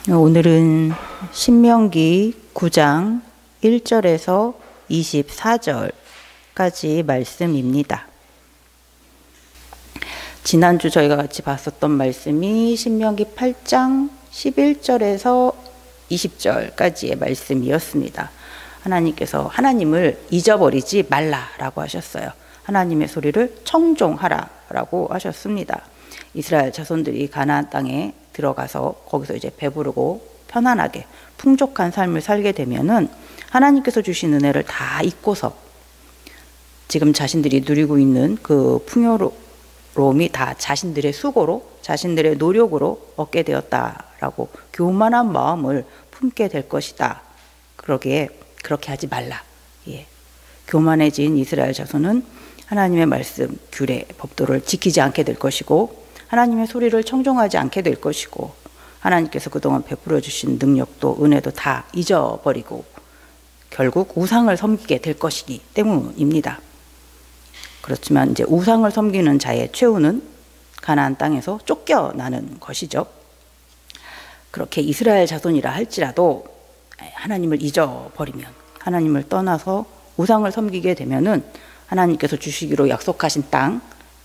오늘은 신명기 9장 1절에서 24절까지 말씀입니다. 지난주 저희가 같이 봤었던 말씀이 신명기 8장 11절에서 20절까지의 말씀이었습니다. 하나님께서 하나님을 잊어버리지 말라라고 하셨어요. 하나님의 소리를 청종하라라고 하셨습니다. 이스라엘 자손들이 가나안 땅에 들어가서 거기서 이제 배부르고 편안하게 풍족한 삶을 살게 되면은 하나님께서 주신 은혜를 다 잊고서 지금 자신들이 누리고 있는 그 풍요로움이 다 자신들의 수고로, 자신들의 노력으로 얻게 되었다라고 교만한 마음을 품게 될 것이다. 그러기에 그렇게 하지 말라. 교만해진 이스라엘 자손은 하나님의 말씀, 규례, 법도를 지키지 않게 될 것이고 하나님의 소리를 청종하지 않게 될 것이고 하나님께서 그동안 베풀어 주신 능력도 은혜도 다 잊어버리고 결국 우상을 섬기게 될 것이기 때문입니다. 그렇지만 이제 우상을 섬기는 자의 최후는 가나안 땅에서 쫓겨나는 것이죠. 그렇게 이스라엘 자손이라 할지라도 하나님을 잊어버리면, 하나님을 떠나서 우상을 섬기게 되면은 하나님께서 주시기로 약속하신 땅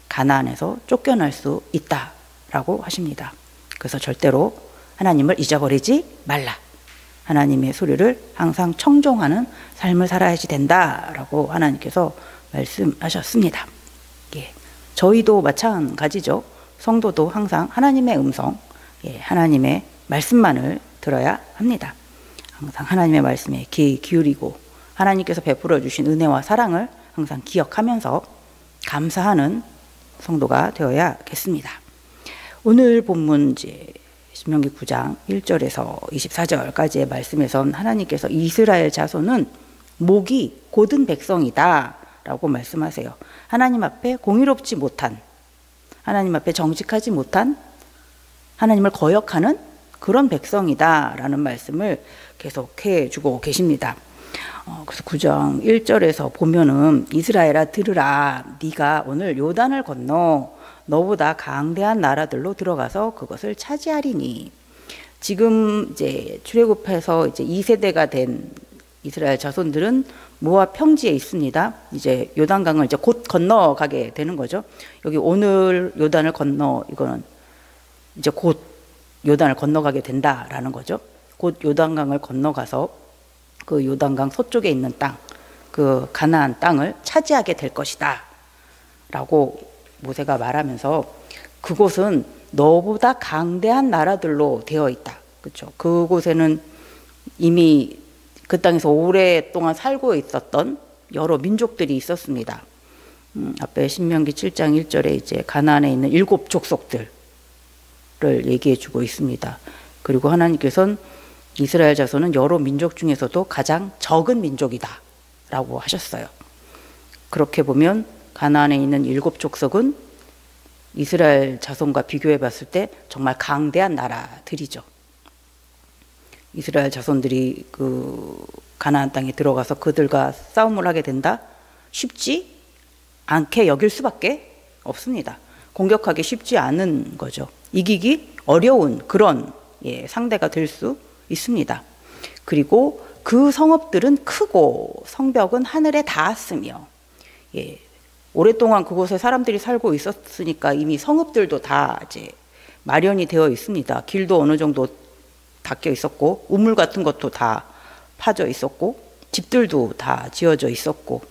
가나안에서 쫓겨날 수 있다라고 하십니다. 그래서 절대로 하나님을 잊어버리지 말라. 하나님의 소리를 항상 청종하는 삶을 살아야지 된다라고 하나님께서 말씀하셨습니다. 저희도 마찬가지죠. 성도도 항상 하나님의 음성, 하나님의 말씀만을 들어야 합니다. 항상 하나님의 말씀에 귀 기울이고 하나님께서 베풀어 주신 은혜와 사랑을 항상 기억하면서 감사하는 성도가 되어야겠습니다. 오늘 본문 이제 신명기 9장 1절에서 24절까지의 말씀에선 하나님께서 이스라엘 자손은 목이 곧은 백성이다 라고 말씀하세요. 하나님 앞에 공의롭지 못한, 하나님 앞에 정직하지 못한, 하나님을 거역하는 그런 백성이다 라는 말씀을 계속해 주고 계십니다. 그래서 9장 1절에서 보면은 이스라엘아 들으라, 네가 오늘 요단을 건너 너보다 강대한 나라들로 들어가서 그것을 차지하리니. 지금 이제 출애굽해서 이제 2세대가 된 이스라엘 자손들은 모압 평지에 있습니다. 이제 요단강을 이제 곧 건너가게 되는 거죠. 여기 오늘 요단을 건너, 이거는 이제 곧 요단을 건너가게 된다라는 거죠. 곧 요단강을 건너가서 그 요단강 서쪽에 있는 땅, 그 가나안 땅을 차지하게 될 것이다 라고 모세가 말하면서 그곳은 너보다 강대한 나라들로 되어 있다. 그렇죠? 그곳에는 이미 그 땅에서 오랫동안 살고 있었던 여러 민족들이 있었습니다. 앞에 신명기 7장 1절에 이제 가나안에 있는 7 족속들을 얘기해 주고 있습니다. 그리고 하나님께서는 이스라엘 자손은 여러 민족 중에서도 가장 적은 민족이다 라고 하셨어요. 그렇게 보면 가나안에 있는 7 족속은 이스라엘 자손과 비교해 봤을 때 정말 강대한 나라들이죠. 이스라엘 자손들이 그 가나안 땅에 들어가서 그들과 싸움을 하게 된다? 쉽지 않게 여길 수밖에 없습니다. 공격하기 쉽지 않은 거죠. 이기기 어려운 그런 상대가 될 수 있습니다. 그리고 그 성읍들은 크고 성벽은 하늘에 닿았으며, 오랫동안 그곳에 사람들이 살고 있었으니까 이미 성읍들도 다 이제 마련이 되어 있습니다. 길도 어느 정도 닦여 있었고 우물 같은 것도 다 파져 있었고 집들도 다 지어져 있었고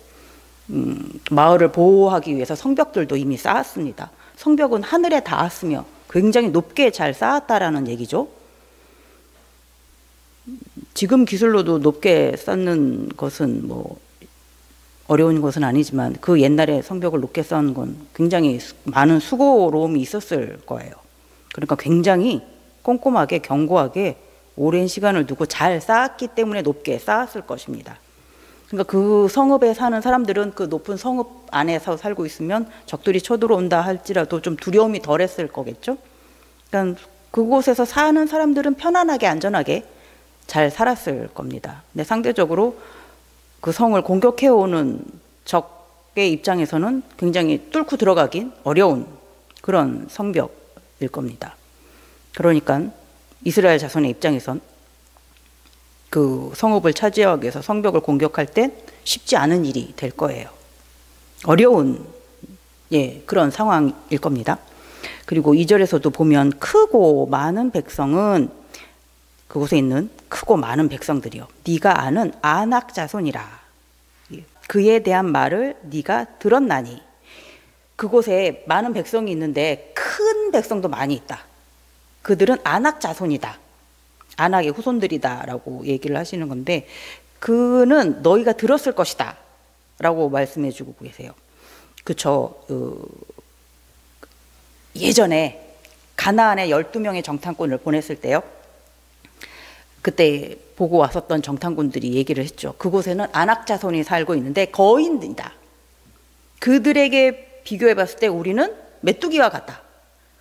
마을을 보호하기 위해서 성벽들도 이미 쌓았습니다. 성벽은 하늘에 닿았으며 굉장히 높게 잘 쌓았다라는 얘기죠. 지금 기술로도 높게 쌓는 것은 뭐 어려운 것은 아니지만 그 옛날에 성벽을 높게 쌓은 건 굉장히 많은 수고로움이 있었을 거예요. 그러니까 굉장히 꼼꼼하게 견고하게 오랜 시간을 두고 잘 쌓았기 때문에 높게 쌓았을 것입니다. 그러니까 그 성읍에 사는 사람들은 그 높은 성읍 안에서 살고 있으면 적들이 쳐들어온다 할지라도 좀 두려움이 덜했을 거겠죠. 그러니까 그곳에서 사는 사람들은 편안하게 안전하게 잘 살았을 겁니다. 근데 상대적으로 그 성을 공격해오는 적의 입장에서는 굉장히 뚫고 들어가긴 어려운 그런 성벽일 겁니다. 그러니까 이스라엘 자손의 입장에선 그 성읍을 차지하기 위해서 성벽을 공격할 땐 쉽지 않은 일이 될 거예요. 어려운 그런 상황일 겁니다. 그리고 2절에서도 보면 크고 많은 백성은 그곳에 있는 크고 많은 백성들이요. 네가 아는 아낙 자손이라. 그에 대한 말을 네가 들었나니. 그곳에 많은 백성이 있는데 큰 백성도 많이 있다. 그들은 아낙 자손이다. 아낙의 후손들이다 라고 얘기를 하시는 건데 그는 너희가 들었을 것이다 라고 말씀해 주고 계세요. 그쵸. 예전에 가나안에 12명의 정탐꾼을 보냈을 때요. 그때 보고 왔었던 정탐꾼들이 얘기를 했죠. 그곳에는 아낙 자손이 살고 있는데 거인이다. 그들에게 비교해 봤을 때 우리는 메뚜기와 같다.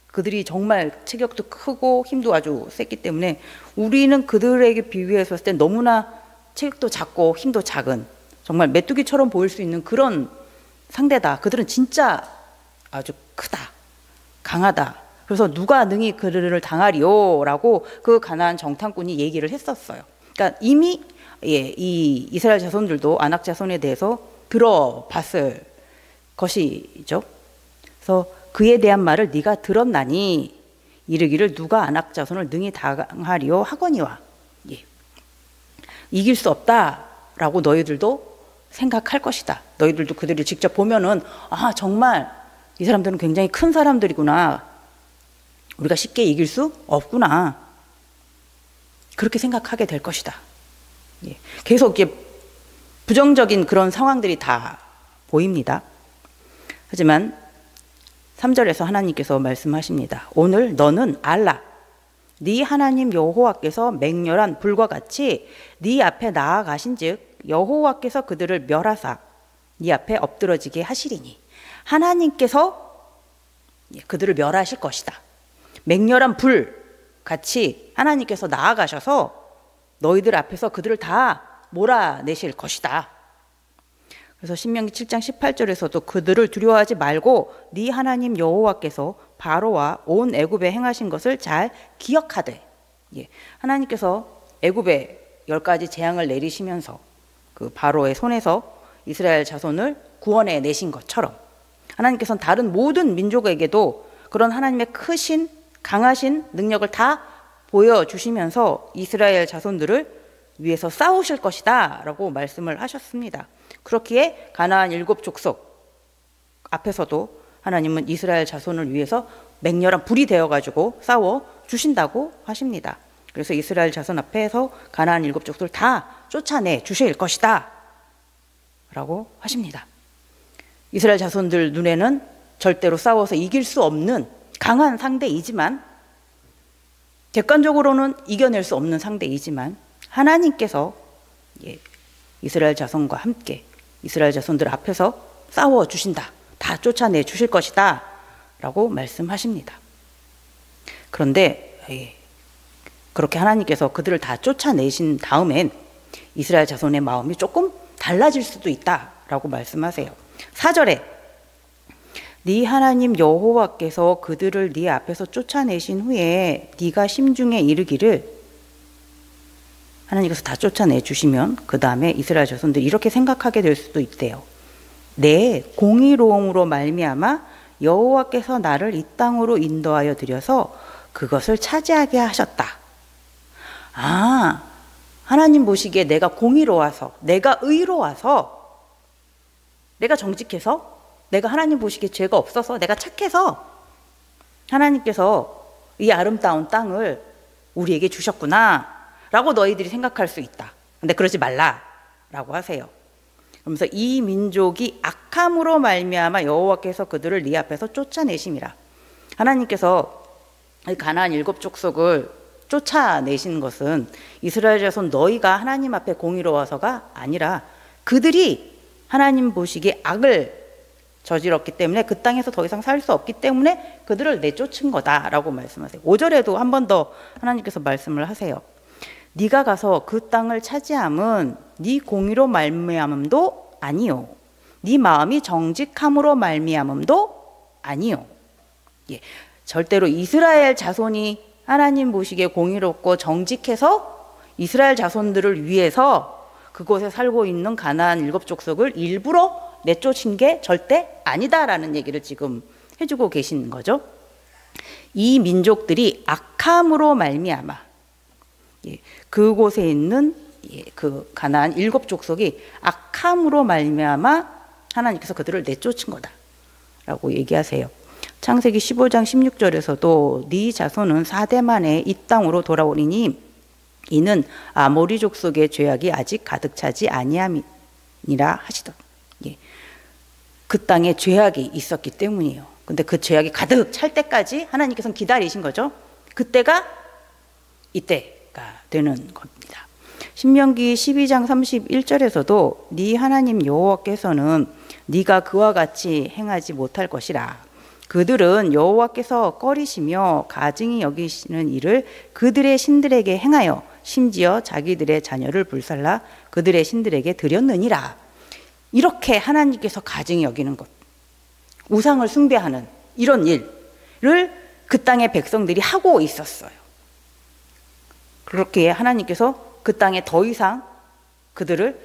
그들이 정말 체격도 크고 힘도 아주 셌기 때문에 우리는 그들에게 비교해서 봤을 때 너무나 체격도 작고 힘도 작은 정말 메뚜기처럼 보일 수 있는 그런 상대다. 그들은 진짜 아주 크다. 강하다. 그래서 누가 능히 그들을 당하리요? 라고 그 가나안 정탐꾼이 얘기를 했었어요. 그러니까 이미 이 이스라엘 자손들도 아낙 자손에 대해서 들어봤을 것이죠. 그래서 그에 대한 말을 네가 들었나니 이르기를 누가 아낙 자손을 능히 당하리요 하거니와. 이길 수 없다라고 너희들도 생각할 것이다. 너희들도 그들을 직접 보면은 아 정말 이 사람들은 굉장히 큰 사람들이구나. 우리가 쉽게 이길 수 없구나. 그렇게 생각하게 될 것이다. 계속 이렇게 부정적인 그런 상황들이 다 보입니다. 하지만 3절에서 하나님께서 말씀하십니다. 오늘 너는 알라. 네 하나님 여호와께서 맹렬한 불과 같이 네 앞에 나아가신즉 여호와께서 그들을 멸하사 네 앞에 엎드러지게 하시리니 하나님께서 그들을 멸하실 것이다. 맹렬한 불 같이 하나님께서 나아가셔서 너희들 앞에서 그들을 다 몰아내실 것이다. 그래서 신명기 7장 18절에서도 그들을 두려워하지 말고 네 하나님 여호와께서 바로와 온 애굽에 행하신 것을 잘 기억하되. 하나님께서 애굽에 10가지 재앙을 내리시면서 그 바로의 손에서 이스라엘 자손을 구원해 내신 것처럼 하나님께서는 다른 모든 민족에게도 그런 하나님의 크신 강하신 능력을 다 보여주시면서 이스라엘 자손들을 위해서 싸우실 것이다 라고 말씀을 하셨습니다. 그렇기에 가나안 7족속 앞에서도 하나님은 이스라엘 자손을 위해서 맹렬한 불이 되어가지고 싸워 주신다고 하십니다. 그래서 이스라엘 자손 앞에서 가나안 7족속을 다 쫓아내 주실 것이다 라고 하십니다. 이스라엘 자손들 눈에는 절대로 싸워서 이길 수 없는 강한 상대이지만 객관적으로는 이겨낼 수 없는 상대이지만 하나님께서 이스라엘 자손과 함께 이스라엘 자손들 앞에서 싸워 주신다. 다 쫓아내 주실 것이다 라고 말씀하십니다. 그런데 그렇게 하나님께서 그들을 다 쫓아내신 다음엔 이스라엘 자손의 마음이 조금 달라질 수도 있다 라고 말씀하세요. 4절에 네 하나님 여호와께서 그들을 네 앞에서 쫓아내신 후에 네가 심중에 이르기를 하나님께서 다 쫓아내 주시면 그 다음에 이스라엘 자손들이 이렇게 생각하게 될 수도 있대요. 내 공의로움으로 말미암아 여호와께서 나를 이 땅으로 인도하여 드려서 그것을 차지하게 하셨다. 아, 하나님 보시기에 내가 공의로워서, 내가 의로워서, 내가 정직해서, 내가 하나님 보시기에 죄가 없어서, 내가 착해서 하나님께서 이 아름다운 땅을 우리에게 주셨구나 라고 너희들이 생각할 수 있다. 근데 그러지 말라 라고 하세요. 그러면서 이 민족이 악함으로 말미암아 여호와께서 그들을 네 앞에서 쫓아내심이라. 하나님께서 가나안 7족속을 쫓아내신 것은 이스라엘 자손 너희가 하나님 앞에 공의로워서가 아니라 그들이 하나님 보시기에 악을 저질렀기 때문에 그 땅에서 더 이상 살 수 없기 때문에 그들을 내쫓은 거다라고 말씀하세요. 5절에도 한 번 더 하나님께서 말씀을 하세요. 네가 가서 그 땅을 차지함은 네 공의로 말미암음도 아니요, 네 마음이 정직함으로 말미암음도 아니요. 절대로 이스라엘 자손이 하나님 보시기에 공의롭고 정직해서 이스라엘 자손들을 위해서 그곳에 살고 있는 가나안 7족속을 일부러 내쫓은 게 절대 아니다라는 얘기를 지금 해주고 계신 거죠. 이 민족들이 악함으로 말미암아 그곳에 있는 그 가나안 7족속이 악함으로 말미암아 하나님께서 그들을 내쫓은 거다라고 얘기하세요. 창세기 15장 16절에서도 네 자손은 4대 만에 이 땅으로 돌아오리니 이는 아모리 족속의 죄악이 아직 가득 차지 아니함이니라 하시던. 그 땅에 죄악이 있었기 때문이에요. 근데 그 죄악이 가득 찰 때까지 하나님께서는 기다리신 거죠. 그때가 이때가 되는 겁니다. 신명기 12장 31절에서도 네 하나님 여호와께서는 네가 그와 같이 행하지 못할 것이라. 그들은 여호와께서 꺼리시며 가증히 여기시는 일을 그들의 신들에게 행하여 심지어 자기들의 자녀를 불살라 그들의 신들에게 드렸느니라. 이렇게 하나님께서 가증히 여기는 것, 우상을 숭배하는 이런 일을 그 땅의 백성들이 하고 있었어요. 그렇게 하나님께서 그 땅에 더 이상 그들을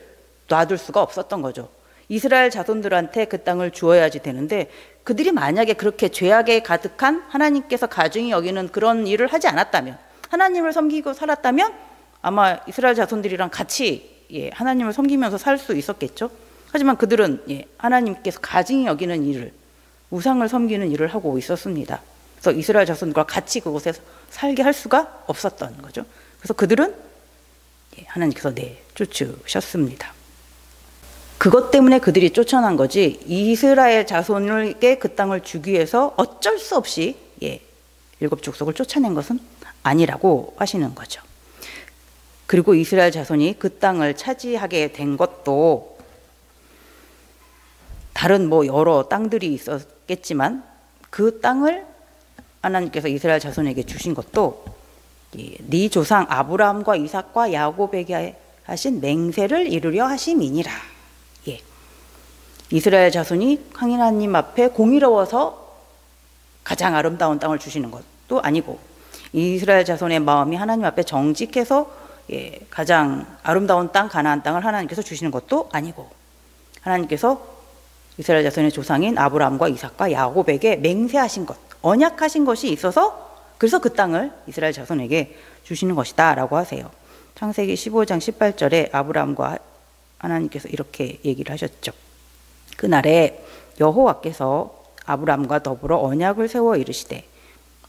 놔둘 수가 없었던 거죠. 이스라엘 자손들한테 그 땅을 주어야지 되는데 그들이 만약에 그렇게 죄악에 가득한 하나님께서 가증히 여기는 그런 일을 하지 않았다면, 하나님을 섬기고 살았다면 아마 이스라엘 자손들이랑 같이 하나님을 섬기면서 살 수 있었겠죠. 하지만 그들은 하나님께서 가증히 여기는 일을, 우상을 섬기는 일을 하고 있었습니다. 그래서 이스라엘 자손들과 같이 그곳에 살게 할 수가 없었던 거죠. 그래서 그들은 하나님께서 내쫓으셨습니다. 그것 때문에 그들이 쫓아난 거지 이스라엘 자손에게 그 땅을 주기 위해서 어쩔 수 없이 7족속을 쫓아낸 것은 아니라고 하시는 거죠. 그리고 이스라엘 자손이 그 땅을 차지하게 된 것도 다른 여러 땅들이 있었겠지만 그 땅을 하나님께서 이스라엘 자손에게 주신 것도 네 조상 아브라함과 이삭과 야곱에게 하신 맹세를 이루려 하심이니라. 이스라엘 자손이 하나님 앞에 공의로워서 가장 아름다운 땅을 주시는 것도 아니고, 이스라엘 자손의 마음이 하나님 앞에 정직해서 가장 아름다운 땅 가나안 땅을 하나님께서 주시는 것도 아니고, 하나님께서 이스라엘 자손의 조상인 아브라함과 이삭과 야곱에게 맹세하신 것, 언약하신 것이 있어서 그래서 그 땅을 이스라엘 자손에게 주시는 것이다 라고 하세요. 창세기 15장 18절에 아브라함과 하나님께서 이렇게 얘기를 하셨죠. 그날에 여호와께서 아브라함과 더불어 언약을 세워 이르시되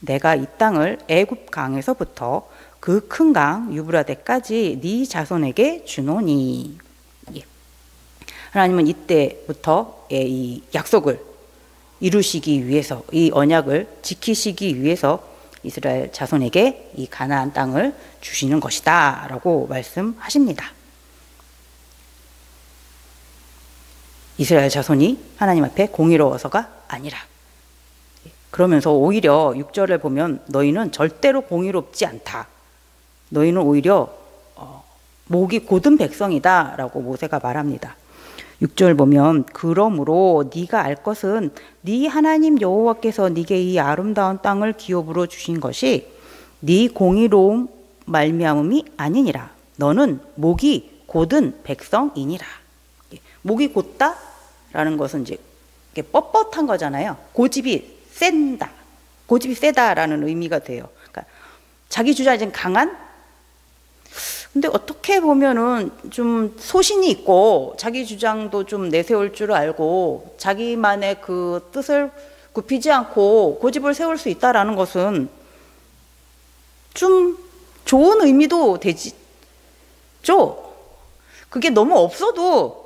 내가 이 땅을 애굽 강에서부터 그 큰 강 유브라데까지 네 자손에게 주노니. 하나님은 이때부터 이 약속을 이루시기 위해서, 이 언약을 지키시기 위해서 이스라엘 자손에게 이 가나안 땅을 주시는 것이다 라고 말씀하십니다. 이스라엘 자손이 하나님 앞에 공의로워서가 아니라, 그러면서 오히려 6절을 보면 너희는 절대로 공의롭지 않다, 너희는 오히려 목이 곧은 백성이다 라고 모세가 말합니다. 6절 보면 그러므로 네가 알 것은 네 하나님 여호와께서 네게 이 아름다운 땅을 기업으로 주신 것이 네 공의로움 말미암음이 아니니라. 너는 목이 곧은 백성이니라. 목이 곧다라는 것은 이제 뻣뻣한 거잖아요. 고집이 센다, 고집이 세다라는 의미가 돼요. 그러니까 자기 주장이 좀 강한, 근데 어떻게 보면은 좀 소신이 있고 자기 주장도 좀 내세울 줄 알고 자기만의 그 뜻을 굽히지 않고 고집을 세울 수 있다라는 것은 좀 좋은 의미도 되죠. 그게 너무 없어도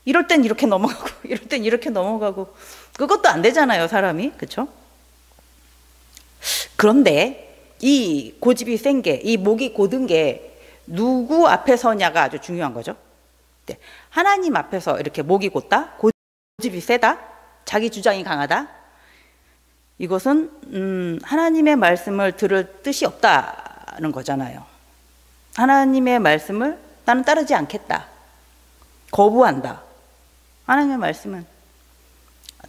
이럴 땐 이렇게 넘어가고 이럴 땐 이렇게 넘어가고 그것도 안 되잖아요, 사람이. 그렇죠? 그런데 이 고집이 센 게, 이 목이 곧은 게 누구 앞에 서냐가 아주 중요한 거죠. 하나님 앞에서 이렇게 목이 곧다, 고집이 세다, 자기 주장이 강하다, 이것은 하나님의 말씀을 들을 뜻이 없다는 거잖아요. 하나님의 말씀을 나는 따르지 않겠다, 거부한다. 하나님의 말씀은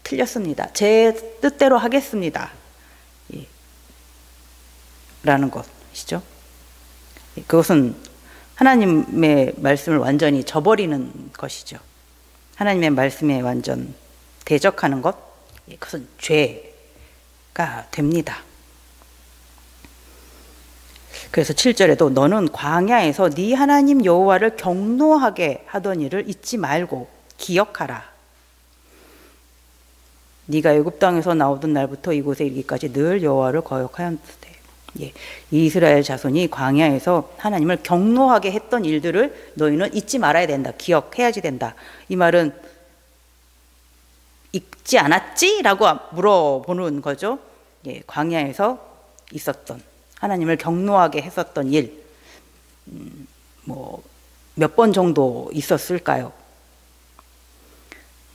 틀렸습니다, 제 뜻대로 하겠습니다, 것이죠. 그것은 하나님의 말씀을 완전히 저버리는 것이죠. 하나님의 말씀에 완전 대적하는 것, 그것은 죄가 됩니다. 그래서 7절에도 너는 광야에서 네 하나님 여호와를 경노하게 하던 일을 잊지 말고 기억하라. 네가 애굽 땅에서 나오던 날부터 이곳에 이르기까지 늘 여호와를 거역하였으되. 예, 이스라엘 자손이 광야에서 하나님을 경노하게 했던 일들을 너희는 잊지 말아야 된다. 기억해야지 된다. 이 말은 잊지 않았지? 라고 물어보는 거죠. 예, 광야에서 있었던 하나님을 경노하게 했었던 일, 몇 번 정도 있었을까요?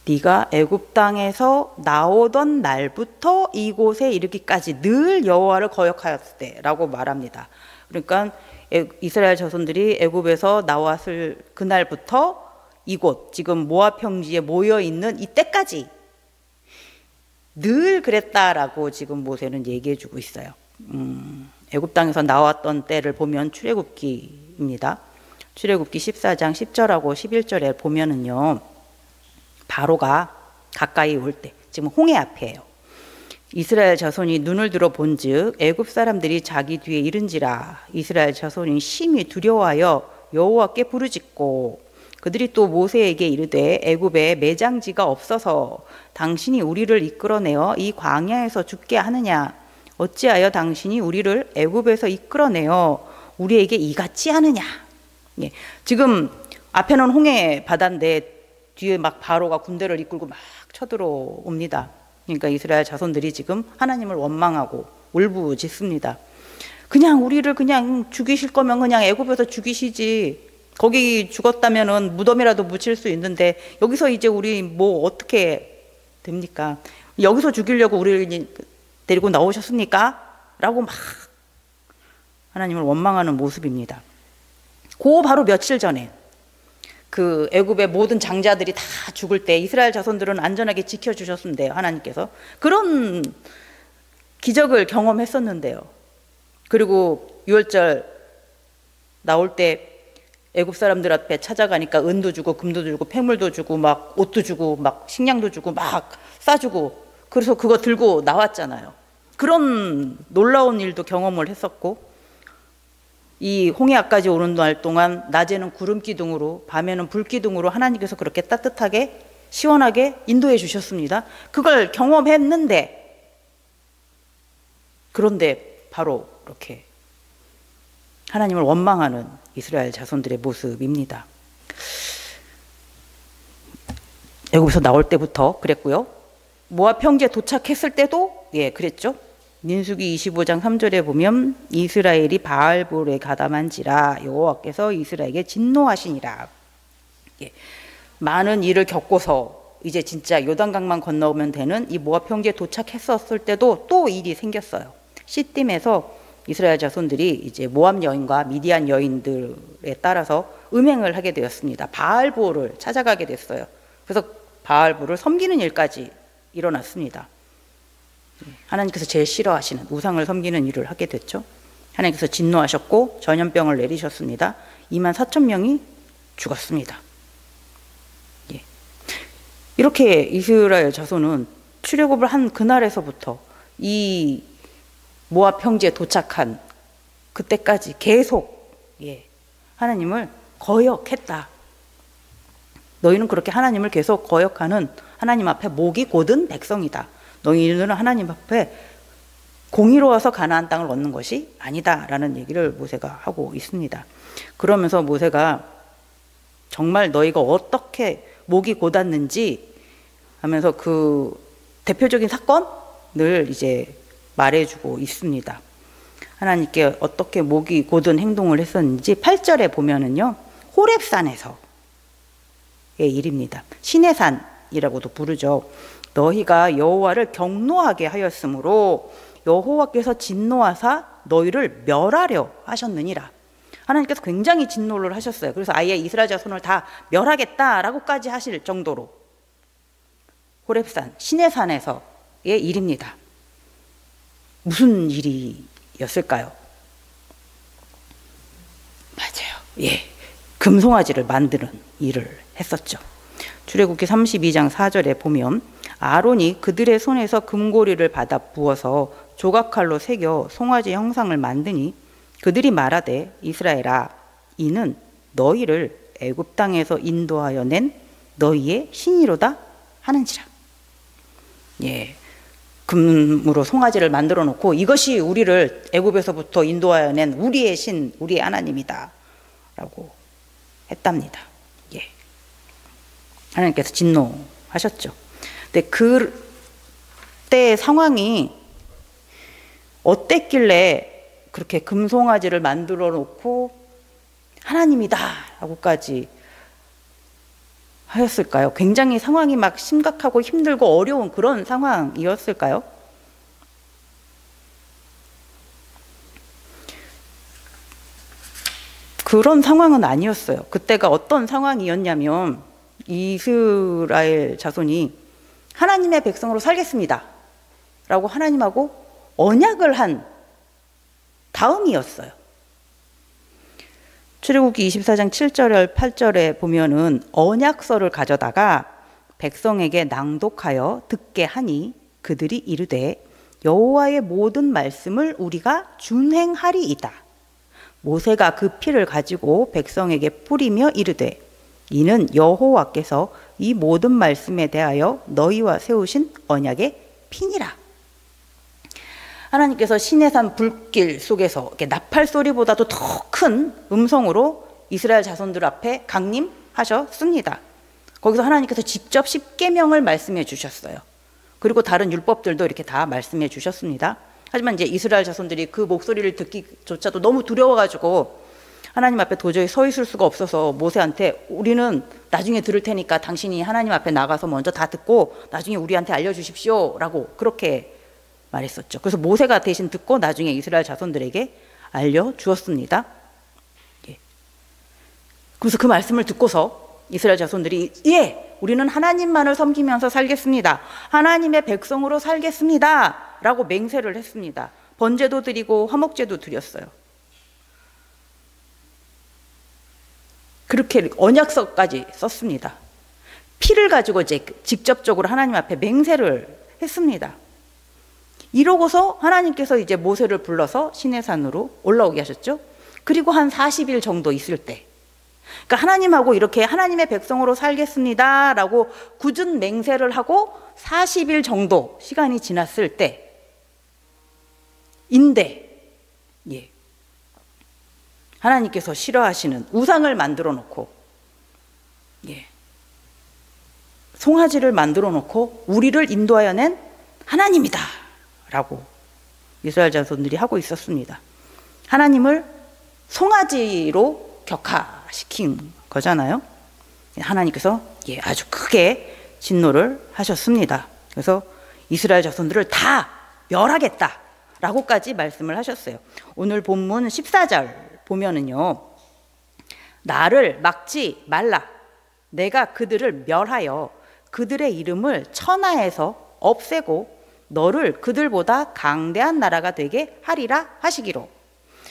네가 애굽 땅에서 나오던 날부터 이곳에 이르기까지 늘 여호와를 거역하였을 때라고 말합니다. 그러니까 이스라엘 자손들이 애굽에서 나왔을 그날부터 이곳 지금 모압 평지에 모여 있는 이때까지 늘 그랬다라고 지금 모세는 얘기해 주고 있어요. 애굽 땅에서 나왔던 때를 보면 출애굽기입니다. 출애굽기 14장 10절하고 11절에 보면은요. 바로가 가까이 올 때, 지금 홍해 앞이에요. 이스라엘 자손이 눈을 들어 본즉 애굽 사람들이 자기 뒤에 이른지라. 이스라엘 자손이 심히 두려워하여 여호와께 부르짖고 그들이 또 모세에게 이르되 애굽에 매장지가 없어서 당신이 우리를 이끌어내어 이 광야에서 죽게 하느냐? 어찌하여 당신이 우리를 애굽에서 이끌어내어 우리에게 이같이 하느냐? 예, 지금 앞에는 홍해 바다인데 뒤에 막 바로가 군대를 이끌고 막 쳐들어옵니다. 그러니까 이스라엘 자손들이 지금 하나님을 원망하고 울부짖습니다. 그냥 우리를 그냥 죽이실 거면 그냥 애굽에서 죽이시지. 거기 죽었다면은 무덤이라도 묻힐 수 있는데 여기서 이제 우리 뭐 어떻게 됩니까? 여기서 죽이려고 우리를 데리고 나오셨습니까? 라고 막 하나님을 원망하는 모습입니다. 그 바로 며칠 전에 그 애굽의 모든 장자들이 다 죽을 때 이스라엘 자손들은 안전하게 지켜주셨는데요. 하나님께서 그런 기적을 경험했었는데요. 그리고 6월절 나올 때 애굽 사람들 앞에 찾아가니까 은도 주고 금도 주고 폐물도 주고 막 옷도 주고 막 식량도 주고 막 싸주고 그래서 그거 들고 나왔잖아요. 그런 놀라운 일도 경험을 했었고 이 홍해까지 오는 날 동안 낮에는 구름 기둥으로 밤에는 불 기둥으로 하나님께서 그렇게 따뜻하게 시원하게 인도해 주셨습니다. 그걸 경험했는데 그런데 바로 이렇게 하나님을 원망하는 이스라엘 자손들의 모습입니다. 애굽에서 나올 때부터 그랬고요. 모압 평지에 도착했을 때도 그랬죠. 민수기 25장 3절에 보면 이스라엘이 바알볼에 가담한지라 여호와께서 이스라엘에게 진노하시니라. 많은 일을 겪고서 이제 진짜 요단강만 건너오면 되는 이 모압 평지에 도착했었을 때도 또 일이 생겼어요. 시딤에서 이스라엘 자손들이 이제 모압 여인과 미디안 여인들에 따라서 음행을 하게 되었습니다. 바알볼을 찾아가게 됐어요. 그래서 바알볼을 섬기는 일까지 일어났습니다. 하나님께서 제일 싫어하시는 우상을 섬기는 일을 하게 됐죠. 하나님께서 진노하셨고 전염병을 내리셨습니다. 24,000명이 죽었습니다. 이렇게 이스라엘 자손은 출애굽을 한 그날에서부터 이 모압 평지에 도착한 그때까지 계속 하나님을 거역했다. 너희는 그렇게 하나님을 계속 거역하는 하나님 앞에 목이 곧은 백성이다. 너희는 하나님 앞에 공의로워서 가나안 땅을 얻는 것이 아니다라는 얘기를 모세가 하고 있습니다. 그러면서 모세가 정말 너희가 어떻게 목이 곧았는지 하면서 그 대표적인 사건을 이제 말해주고 있습니다. 하나님께 어떻게 목이 곧은 행동을 했었는지 8절에 보면은요, 호렙산에서의 일입니다. 신의 산이라고도 부르죠. 너희가 여호와를 경노하게 하였으므로 여호와께서 진노하사 너희를 멸하려 하셨느니라. 하나님께서 굉장히 진노를 하셨어요. 그래서 아예 이스라엘 자손을 다 멸하겠다라고까지 하실 정도로 호렙산, 신의 산에서의 일입니다. 무슨 일이었을까요? 금송아지를 만드는 일을 했었죠. 출애굽기 32장 4절에 보면 아론이 그들의 손에서 금고리를 받아 부어서 조각칼로 새겨 송아지 형상을 만드니 그들이 말하되 이스라엘아 이는 너희를 애굽 땅에서 인도하여 낸 너희의 신이로다 하는지라. 금으로 송아지를 만들어 놓고 이것이 우리를 애굽에서부터 인도하여 낸 우리의 신, 우리의 하나님이다 라고 했답니다. 하나님께서 진노하셨죠. 근데 그때 상황이 어땠길래 그렇게 금송아지를 만들어 놓고 하나님이다 라고까지 하였을까요? 굉장히 상황이 막 심각하고 힘들고 어려운 그런 상황이었을까요? 그런 상황은 아니었어요. 그때가 어떤 상황이었냐면 이스라엘 자손이 하나님의 백성으로 살겠습니다 라고 하나님하고 언약을 한 다음이었어요. 출애굽기 24장 7절 8절에 보면은 언약서를 가져다가 백성에게 낭독하여 듣게 하니 그들이 이르되 여호와의 모든 말씀을 우리가 준행하리이다. 모세가 그 피를 가지고 백성에게 뿌리며 이르되 이는 여호와께서 이 모든 말씀에 대하여 너희와 세우신 언약의 피니라. 하나님께서 시내산 불길 속에서 이렇게 나팔 소리보다도 더 큰 음성으로 이스라엘 자손들 앞에 강림하셨습니다. 거기서 하나님께서 직접 십계명을 말씀해 주셨어요. 그리고 다른 율법들도 이렇게 다 말씀해 주셨습니다. 하지만 이제 이스라엘 자손들이 그 목소리를 듣기조차도 너무 두려워가지고 하나님 앞에 도저히 서 있을 수가 없어서 모세한테 우리는 나중에 들을 테니까 당신이 하나님 앞에 나가서 먼저 다 듣고 나중에 우리한테 알려주십시오 라고 그렇게 말했었죠. 그래서 모세가 대신 듣고 나중에 이스라엘 자손들에게 알려주었습니다. 그래서 그 말씀을 듣고서 이스라엘 자손들이 우리는 하나님만을 섬기면서 살겠습니다. 하나님의 백성으로 살겠습니다 라고 맹세를 했습니다. 번제도 드리고 화목제도 드렸어요. 그렇게 언약서까지 썼습니다. 피를 가지고 이제 직접적으로 하나님 앞에 맹세를 했습니다. 이러고서 하나님께서 이제 모세를 불러서 시내산으로 올라오게 하셨죠. 그리고 한 40일 정도 있을 때, 그러니까 하나님하고 이렇게 하나님의 백성으로 살겠습니다 라고 굳은 맹세를 하고 40일 정도 시간이 지났을 때인데 하나님께서 싫어하시는 우상을 만들어 놓고 송아지를 만들어 놓고 우리를 인도하여 낸 하나님이다 라고 이스라엘 자손들이 하고 있었습니다. 하나님을 송아지로 격하시킨 거잖아요. 하나님께서 아주 크게 진노를 하셨습니다. 그래서 이스라엘 자손들을 다 멸하겠다 라고까지 말씀을 하셨어요. 오늘 본문 14절 보면은요, 나를 막지 말라. 내가 그들을 멸하여 그들의 이름을 천하에서 없애고 너를 그들보다 강대한 나라가 되게 하리라 하시기로.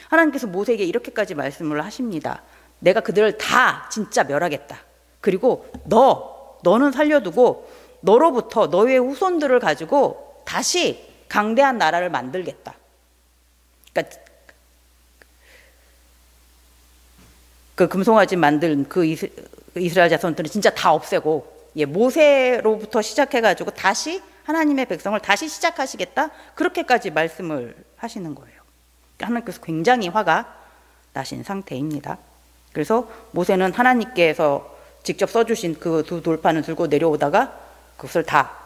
하나님께서 모세에게 이렇게까지 말씀을 하십니다. 내가 그들을 다 진짜 멸하겠다. 그리고 너는 살려두고 너로부터 너의 후손들을 가지고 다시 강대한 나라를 만들겠다. 그러니까 그 금송아지 만든 그 이스라엘 자손들은 진짜 다 없애고 모세로부터 시작해가지고 다시 하나님의 백성을 다시 시작하시겠다. 그렇게까지 말씀을 하시는 거예요. 하나님께서 굉장히 화가 나신 상태입니다. 그래서 모세는 하나님께서 직접 써주신 그 두 돌판을 들고 내려오다가 그것을 다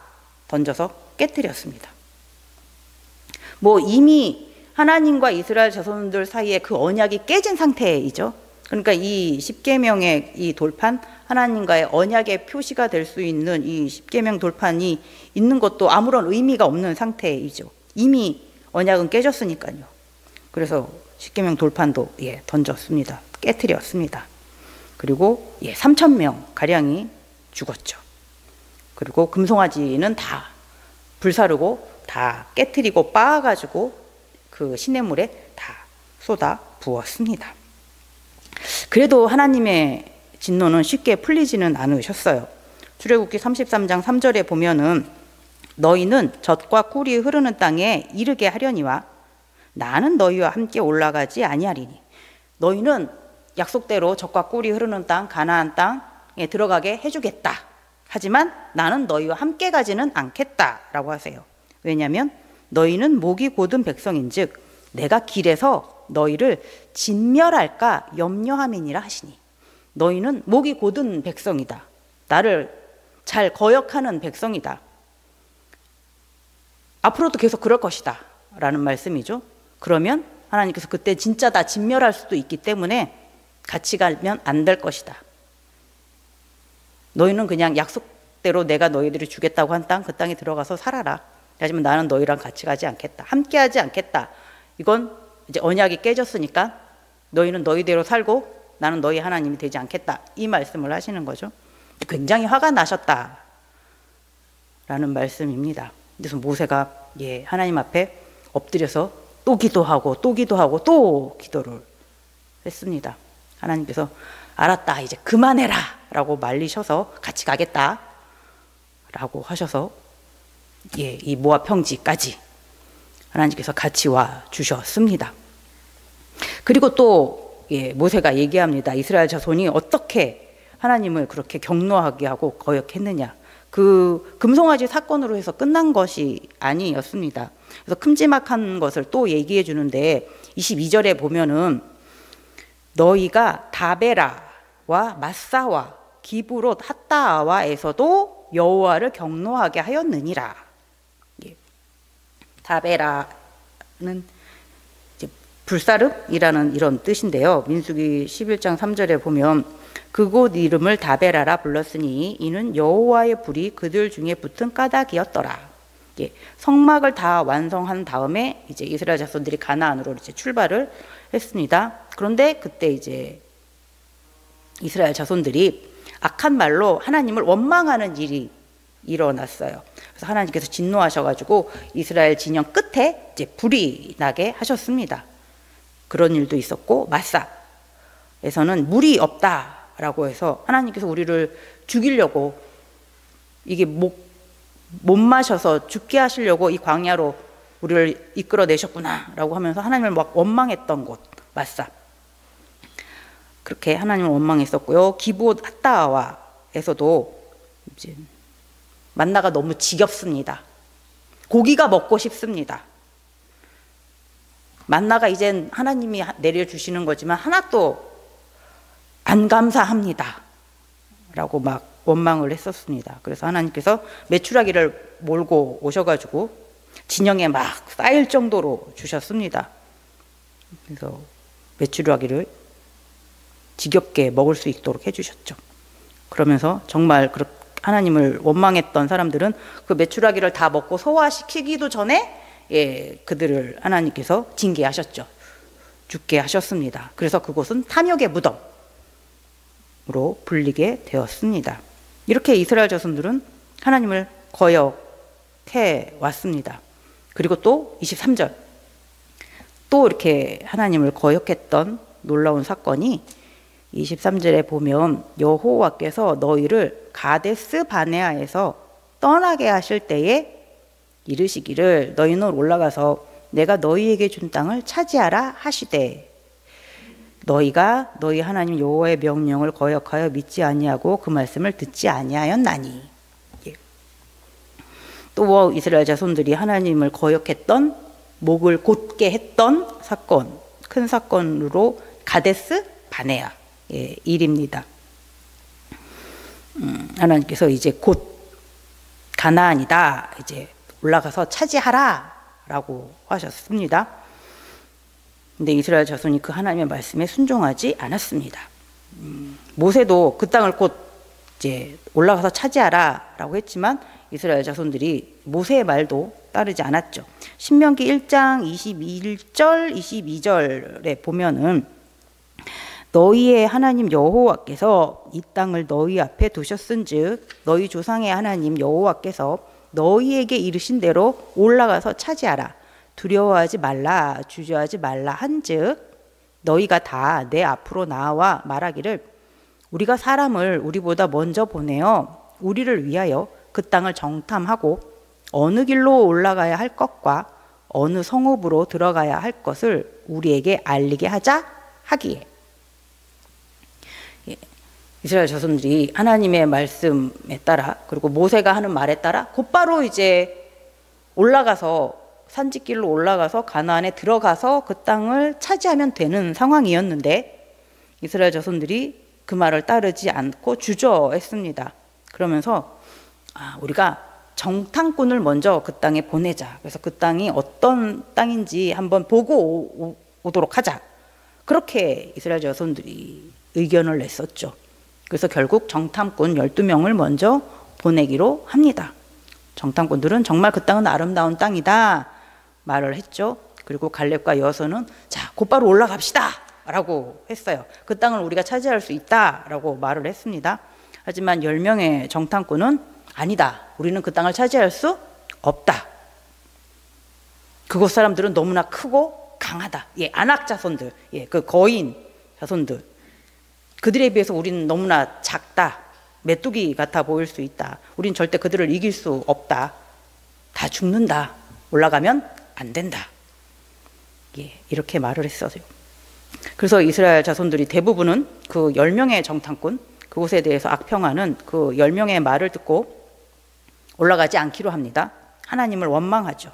던져서 깨뜨렸습니다. 이미 하나님과 이스라엘 자손들 사이에 그 언약이 깨진 상태이죠. 그러니까 이 십계명의 이 돌판, 하나님과의 언약의 표시가 될 수 있는 이 십계명 돌판이 있는 것도 아무런 의미가 없는 상태이죠. 이미 언약은 깨졌으니까요. 그래서 십계명 돌판도 던졌습니다. 깨뜨렸습니다. 그리고 3,000명 가량이 죽었죠. 그리고 금송아지는 다 불사르고 다 깨뜨리고 빻아가지고 그 시냇물에 다 쏟아 부었습니다. 그래도 하나님의 진노는 쉽게 풀리지는 않으셨어요. 출애굽기 33장 3절에 보면은 너희는 젖과 꿀이 흐르는 땅에 이르게 하려니와 나는 너희와 함께 올라가지 아니하리니. 너희는 약속대로 젖과 꿀이 흐르는 땅 가나안 땅에 들어가게 해주겠다. 하지만 나는 너희와 함께 가지는 않겠다라고 하세요. 왜냐하면 너희는 목이 곧은 백성인즉 내가 길에서 너희를 진멸할까 염려함이니라 하시니. 너희는 목이 곧은 백성이다. 나를 잘 거역하는 백성이다. 앞으로도 계속 그럴 것이다 라는 말씀이죠. 그러면 하나님께서 그때 진짜 다 진멸할 수도 있기 때문에 같이 가면 안 될 것이다. 너희는 그냥 약속대로 내가 너희들이 주겠다고 한 땅, 그 땅에 들어가서 살아라. 하지만 나는 너희랑 같이 가지 않겠다. 함께 하지 않겠다. 이건 이제 언약이 깨졌으니까 너희는 너희대로 살고 나는 너희 하나님이 되지 않겠다. 이 말씀을 하시는 거죠. 굉장히 화가 나셨다 라는 말씀입니다. 그래서 모세가 하나님 앞에 엎드려서 또 기도하고 또 기도하고 또 기도를 했습니다. 하나님께서 알았다, 이제 그만해라 라고 말리셔서 같이 가겠다 라고 하셔서 이 모압 평지까지 하나님께서 같이 와 주셨습니다. 그리고 또 모세가 얘기합니다. 이스라엘 자손이 어떻게 하나님을 그렇게 경노하게 하고 거역했느냐. 그 금송아지 사건으로 해서 끝난 것이 아니었습니다. 그래서 큼지막한 것을 또 얘기해 주는데 22절에 보면은 너희가 다베라와 마사와 기브롯 핫다와에서도 여호와를 경노하게 하였느니라. 다베라는 이제 불사름이라는 이런 뜻인데요. 민수기 11장 3절에 보면 그곳 이름을 다베라라 불렀으니 이는 여호와의 불이 그들 중에 붙은 까닭이었더라. 성막을 다 완성한 다음에 이제 이스라엘 자손들이 가나안으로 이제 출발을 했습니다. 그런데 그때 이제 이스라엘 자손들이 악한 말로 하나님을 원망하는 일이 일어났어요. 그래서 하나님께서 진노하셔가지고 이스라엘 진영 끝에 이제 불이 나게 하셨습니다. 그런 일도 있었고 마사에서는 물이 없다라고 해서 하나님께서 우리를 죽이려고 이게 못 마셔서 죽게 하시려고 이 광야로 우리를 이끌어내셨구나라고 하면서 하나님을 막 원망했던 곳 마사. 그렇게 하나님을 원망했었고요. 기브롯 핫다와에서도 이제 만나가 너무 지겹습니다. 고기가 먹고 싶습니다. 만나가 이젠 하나님이 내려주시는 거지만 하나도 안 감사합니다 라고 막 원망을 했었습니다. 그래서 하나님께서 메추라기를 몰고 오셔가지고 진영에 막 쌓일 정도로 주셨습니다. 그래서 메추라기를 지겹게 먹을 수 있도록 해주셨죠. 그러면서 정말 하나님을 원망했던 사람들은 그 메추라기를 다 먹고 소화시키기도 전에 그들을 하나님께서 징계하셨죠. 죽게 하셨습니다. 그래서 그곳은 탐욕의 무덤으로 불리게 되었습니다. 이렇게 이스라엘 자손들은 하나님을 거역해 왔습니다. 그리고 또 23절 또 이렇게 하나님을 거역했던 놀라운 사건이 23절에 보면 여호와께서 너희를 가데스 바네아에서 떠나게 하실 때에 이르시기를 너희는 올라가서 내가 너희에게 준 땅을 차지하라 하시되 너희가 너희 하나님 여호와의 명령을 거역하여 믿지 아니하고 그 말씀을 듣지 아니하였나니. 또 이스라엘 자손들이 하나님을 거역했던 목을 곧게 했던 사건, 큰 사건으로 가데스 바네아 일입니다. 하나님께서 이제 곧 가나안이다 이제 올라가서 차지하라라고 하셨습니다. 근데 이스라엘 자손이 그 하나님의 말씀에 순종하지 않았습니다. 모세도 그 땅을 곧 이제 올라가서 차지하라라고 했지만 이스라엘 자손들이 모세의 말도 따르지 않았죠. 신명기 1장 21절 22절에 보면은 너희의 하나님 여호와께서 이 땅을 너희 앞에 두셨은즉 너희 조상의 하나님 여호와께서 너희에게 이르신 대로 올라가서 차지하라. 두려워하지 말라 주저하지 말라 한즉 너희가 다 내 앞으로 나와 말하기를 우리가 사람을 우리보다 먼저 보내어 우리를 위하여 그 땅을 정탐하고 어느 길로 올라가야 할 것과 어느 성읍으로 들어가야 할 것을 우리에게 알리게 하자 하기에. 이스라엘 자손들이 하나님의 말씀에 따라 그리고 모세가 하는 말에 따라 곧바로 이제 올라가서 산지길로 올라가서 가나안에 들어가서 그 땅을 차지하면 되는 상황이었는데 이스라엘 자손들이 그 말을 따르지 않고 주저했습니다. 그러면서 우리가 정탐꾼을 먼저 그 땅에 보내자. 그래서 그 땅이 어떤 땅인지 한번 보고 오도록 하자. 그렇게 이스라엘 자손들이 의견을 냈었죠. 그래서 결국 정탐꾼 12명을 먼저 보내기로 합니다. 정탐꾼들은 정말 그 땅은 아름다운 땅이다 말을 했죠. 그리고 갈렙과 여호수아는 자, 곧바로 올라갑시다 라고 했어요. 그 땅을 우리가 차지할 수 있다 라고 말을 했습니다. 하지만 10명의 정탐꾼은 아니다. 우리는 그 땅을 차지할 수 없다. 그곳 사람들은 너무나 크고 강하다. 안악 자손들, 그 거인 자손들. 그들에 비해서 우리는 너무나 작다. 메뚜기 같아 보일 수 있다. 우린 절대 그들을 이길 수 없다. 다 죽는다. 올라가면 안 된다. 이렇게 말을 했어요. 그래서 이스라엘 자손들이 대부분은 그 10명의 정탐꾼, 그곳에 대해서 악평하는 그 10명의 말을 듣고 올라가지 않기로 합니다. 하나님을 원망하죠.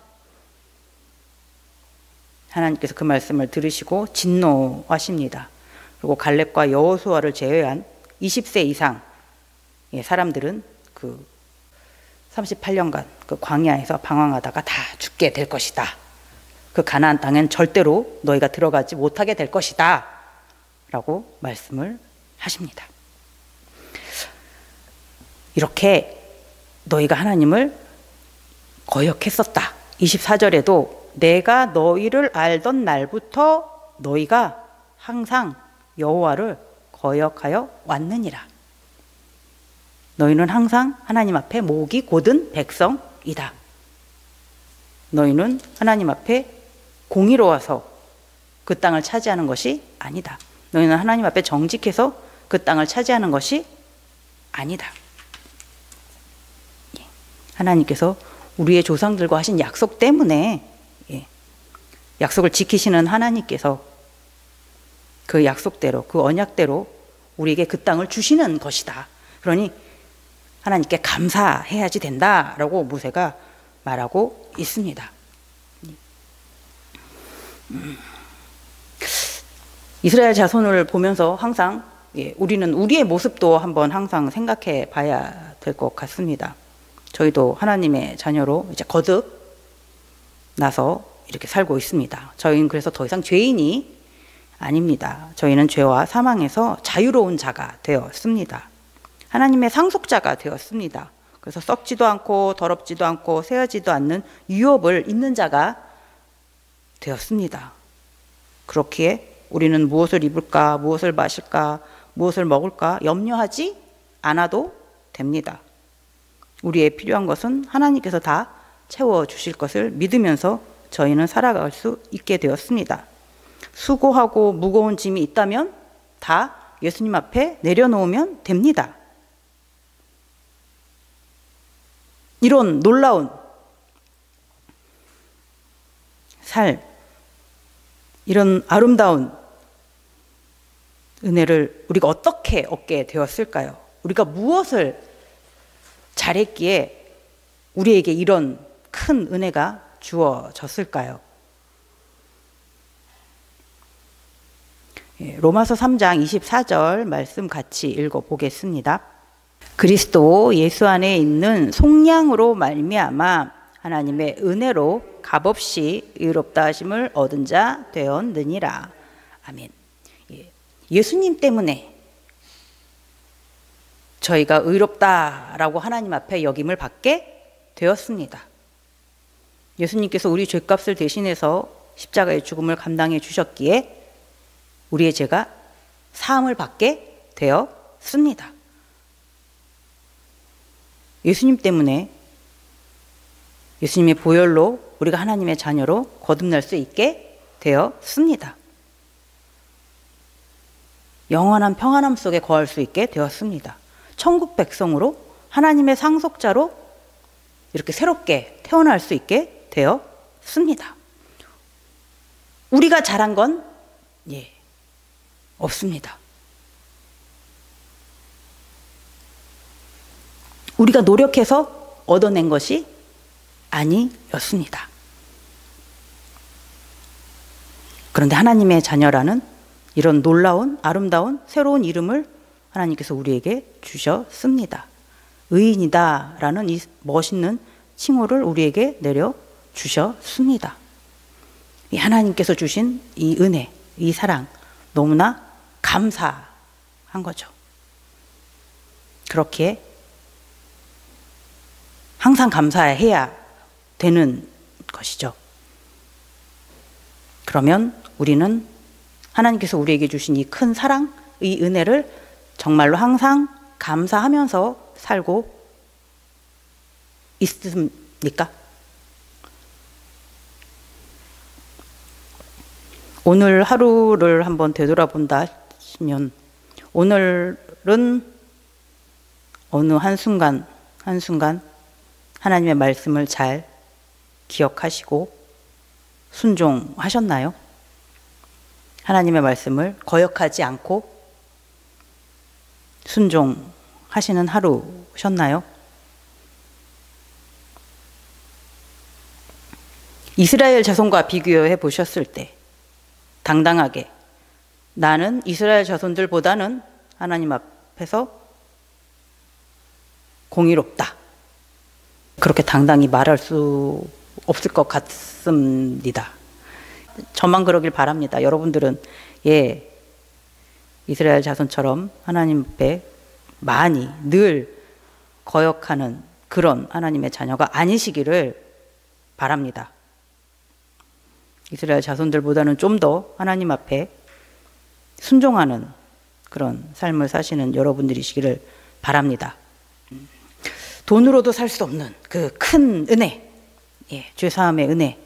하나님께서 그 말씀을 들으시고 진노하십니다. 그리고 갈렙과 여호수아를 제외한 20세 이상 사람들은 그 38년간 그 광야에서 방황하다가 다 죽게 될 것이다. 그 가나안 땅엔 절대로 너희가 들어가지 못하게 될 것이다 라고 말씀을 하십니다. 이렇게 너희가 하나님을 거역했었다. 24절에도 내가 너희를 알던 날부터 너희가 항상 여호와를 거역하여 왔느니라. 너희는 항상 하나님 앞에 목이 곧은 백성이다. 너희는 하나님 앞에 공의로워서 그 땅을 차지하는 것이 아니다. 너희는 하나님 앞에 정직해서 그 땅을 차지하는 것이 아니다. 하나님께서 우리의 조상들과 하신 약속 때문에 약속을 지키시는 하나님께서 그 약속대로 그 언약대로 우리에게 그 땅을 주시는 것이다. 그러니 하나님께 감사해야지 된다라고 모세가 말하고 있습니다. 이스라엘 자손을 보면서 항상 우리는 우리의 모습도 한번 항상 생각해 봐야 될 것 같습니다. 저희도 하나님의 자녀로 이제 거듭 나서 이렇게 살고 있습니다. 저희는 그래서 더 이상 죄인이 아닙니다. 저희는 죄와 사망에서 자유로운 자가 되었습니다. 하나님의 상속자가 되었습니다. 그래서 썩지도 않고 더럽지도 않고 새하지도 않는 유업을 잇는 자가 되었습니다. 그렇기에 우리는 무엇을 입을까, 무엇을 마실까, 무엇을 먹을까 염려하지 않아도 됩니다. 우리의 필요한 것은 하나님께서 다 채워주실 것을 믿으면서 저희는 살아갈 수 있게 되었습니다. 수고하고 무거운 짐이 있다면 다 예수님 앞에 내려놓으면 됩니다. 이런 놀라운 삶, 이런 아름다운 은혜를 우리가 어떻게 얻게 되었을까요? 우리가 무엇을 잘했기에 우리에게 이런 큰 은혜가 주어졌을까요? 로마서 3장 24절 말씀 같이 읽어보겠습니다. 그리스도 예수 안에 있는 속량으로 말미암아 하나님의 은혜로 값없이 의롭다 하심을 얻은 자 되었느니라. 아멘. 예수님 때문에 저희가 의롭다라고 하나님 앞에 여김을 받게 되었습니다. 예수님께서 우리 죄값을 대신해서 십자가의 죽음을 감당해 주셨기에 우리의 죄가 사함을 받게 되었습니다. 예수님 때문에 예수님의 보혈로 우리가 하나님의 자녀로 거듭날 수 있게 되었습니다. 영원한 평안함 속에 거할 수 있게 되었습니다. 천국 백성으로 하나님의 상속자로 이렇게 새롭게 태어날 수 있게 되었습니다. 우리가 잘한 건 없습니다. 우리가 노력해서 얻어낸 것이 아니었습니다. 그런데 하나님의 자녀라는 이런 놀라운 아름다운 새로운 이름을 하나님께서 우리에게 주셨습니다. 의인이다라는 이 멋있는 칭호를 우리에게 내려주셨습니다. 이 하나님께서 주신 이 은혜, 이 사랑 너무나 감사한 거죠. 그렇게 항상 감사해야 되는 것이죠. 그러면 우리는 하나님께서 우리에게 주신 이 큰 사랑, 이 은혜를 정말로 항상 감사하면서 살고 있습니까? 오늘 하루를 한번 되돌아본다 하시면 오늘은 어느 한순간 하나님의 말씀을 잘 기억하시고 순종하셨나요? 하나님의 말씀을 거역하지 않고 순종하시는 하루셨나요? 이스라엘 자손과 비교해 보셨을 때 당당하게 나는 이스라엘 자손들보다는 하나님 앞에서 공의롭다. 그렇게 당당히 말할 수 없을 것 같습니다. 저만 그러길 바랍니다. 여러분들은 이스라엘 자손처럼 하나님 앞에 많이 늘 거역하는 그런 하나님의 자녀가 아니시기를 바랍니다. 이스라엘 자손들보다는 좀 더 하나님 앞에 순종하는 그런 삶을 사시는 여러분들이시기를 바랍니다. 돈으로도 살 수 없는 그 큰 은혜, 죄사함의 은혜,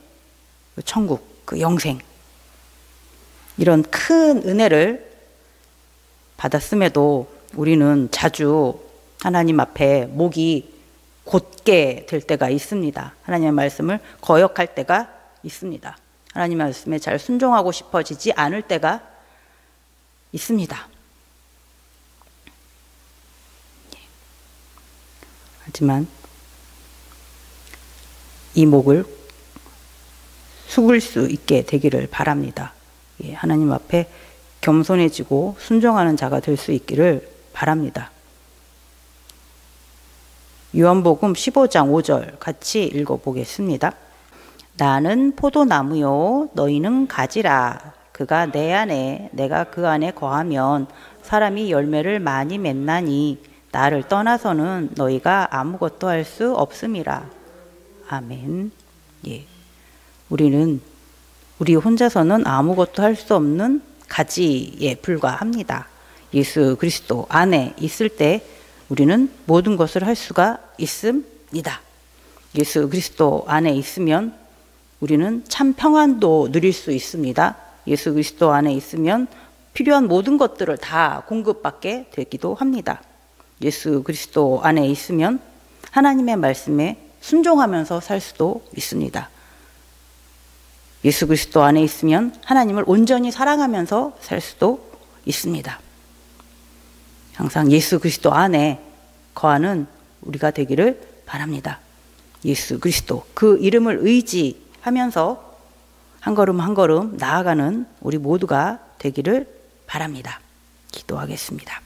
그 천국, 그 영생, 이런 큰 은혜를 받았음에도 우리는 자주 하나님 앞에 목이 곧게 될 때가 있습니다. 하나님의 말씀을 거역할 때가 있습니다. 하나님 말씀에 잘 순종하고 싶어지지 않을 때가 있습니다. 하지만 이 목을 숙일 수 있게 되기를 바랍니다. 하나님 앞에 겸손해지고 순종하는 자가 될 수 있기를 바랍니다. 요한복음 15장 5절 같이 읽어보겠습니다. 나는 포도나무요 너희는 가지라. 그가 내 안에 내가 그 안에 거하면 사람이 열매를 많이 맺나니 나를 떠나서는 너희가 아무것도 할 수 없음이라. 아멘. 우리는 우리 혼자서는 아무것도 할 수 없는 가지에 불과합니다. 예수 그리스도 안에 있을 때 우리는 모든 것을 할 수가 있습니다. 예수 그리스도 안에 있으면 우리는 참 평안도 누릴 수 있습니다. 예수 그리스도 안에 있으면 필요한 모든 것들을 다 공급받게 되기도 합니다. 예수 그리스도 안에 있으면 하나님의 말씀에 순종하면서 살 수도 있습니다. 예수 그리스도 안에 있으면 하나님을 온전히 사랑하면서 살 수도 있습니다. 항상 예수 그리스도 안에 거하는 우리가 되기를 바랍니다. 예수 그리스도 그 이름을 의지하면서 한 걸음 한 걸음 나아가는 우리 모두가 되기를 바랍니다. 기도하겠습니다.